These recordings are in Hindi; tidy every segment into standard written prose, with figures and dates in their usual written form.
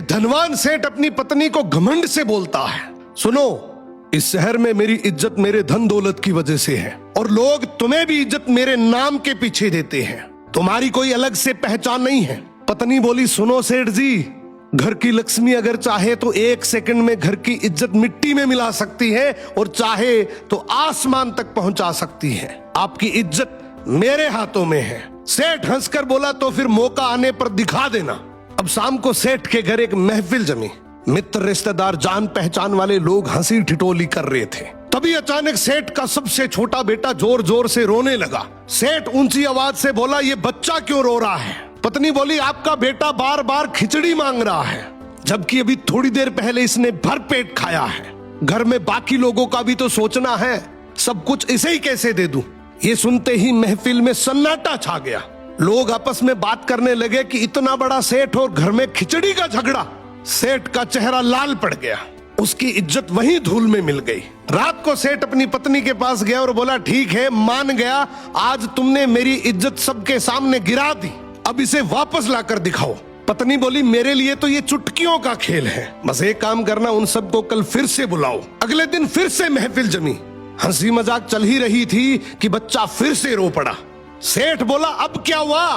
धनवान सेठ अपनी पत्नी को घमंड से बोलता है, सुनो, इस शहर में मेरी इज्जत मेरे धन दौलत की वजह से है और लोग तुम्हें भी इज्जत मेरे नाम के पीछे देते हैं, तुम्हारी कोई अलग से पहचान नहीं है। पत्नी बोली, सुनो सेठ जी, घर की लक्ष्मी अगर चाहे तो 1 सेकंड में घर की इज्जत मिट्टी में मिला सकती है और चाहे तो आसमान तक पहुंचा सकती है। आपकी इज्जत मेरे हाथों में है। सेठ हंसकर बोला, तो फिर मौका आने पर दिखा देना। अब शाम को सेठ के घर एक महफिल जमी। मित्र, रिश्तेदार, जान पहचान वाले लोग हंसी ठिठोली कर रहे थे। तभी अचानक सेठ का सबसे छोटा बेटा जोर जोर से रोने लगा। सेठ ऊंची आवाज से बोला, ये बच्चा क्यों रो रहा है? पत्नी बोली, आपका बेटा बार बार खिचड़ी मांग रहा है, जबकि अभी थोड़ी देर पहले इसने भर पेट खाया है। घर में बाकी लोगों का भी तो सोचना है, सब कुछ इसे ही कैसे दे दूं? ये सुनते ही महफिल में सन्नाटा छा गया। लोग आपस में बात करने लगे कि इतना बड़ा सेठ और घर में खिचड़ी का झगड़ा। सेठ का चेहरा लाल पड़ गया, उसकी इज्जत वहीं धूल में मिल गई। रात को सेठ अपनी पत्नी के पास गया और बोला, ठीक है, मान गया, आज तुमने मेरी इज्जत सबके सामने गिरा दी, अब इसे वापस लाकर दिखाओ। पत्नी बोली, मेरे लिए तो ये चुटकियों का खेल है, बस एक काम करना, उन सबको कल फिर से बुलाओ। अगले दिन फिर से महफिल जमी। हंसी मजाक चल ही रही थी कि बच्चा फिर से रो पड़ा। सेठ बोला, अब क्या हुआ?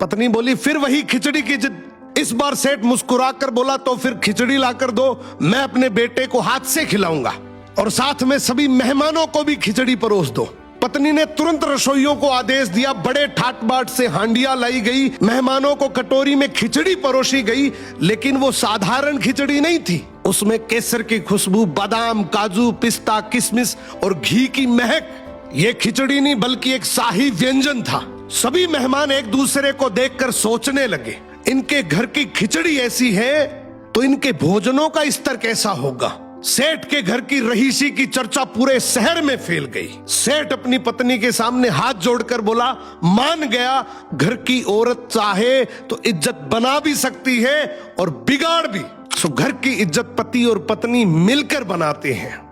पत्नी बोली, फिर वही खिचड़ी की जिद। इस बार सेठ मुस्कुराकर बोला, तो फिर खिचड़ी लाकर दो, मैं अपने बेटे को हाथ से खिलाऊंगा और साथ में सभी मेहमानों को भी खिचड़ी परोस दो। पत्नी ने तुरंत रसोइयों को आदेश दिया, बड़े ठाट बाट से हांडियां लाई गई, मेहमानों को कटोरी में खिचड़ी परोसी गई। लेकिन वो साधारण खिचड़ी नहीं थी, उसमें केसर की खुशबू, बादाम, काजू, पिस्ता, किशमिश और घी की महक। ये खिचड़ी नहीं बल्कि एक शाही व्यंजन था। सभी मेहमान एक दूसरे को देखकर सोचने लगे, इनके घर की खिचड़ी ऐसी है तो इनके भोजनों का स्तर कैसा होगा। सेठ के घर की रहीसी की चर्चा पूरे शहर में फैल गई। सेठ अपनी पत्नी के सामने हाथ जोड़कर बोला, मान गया, घर की औरत चाहे तो इज्जत बना भी सकती है और बिगाड़ भी। सो घर की इज्जत पति और पत्नी मिलकर बनाते हैं।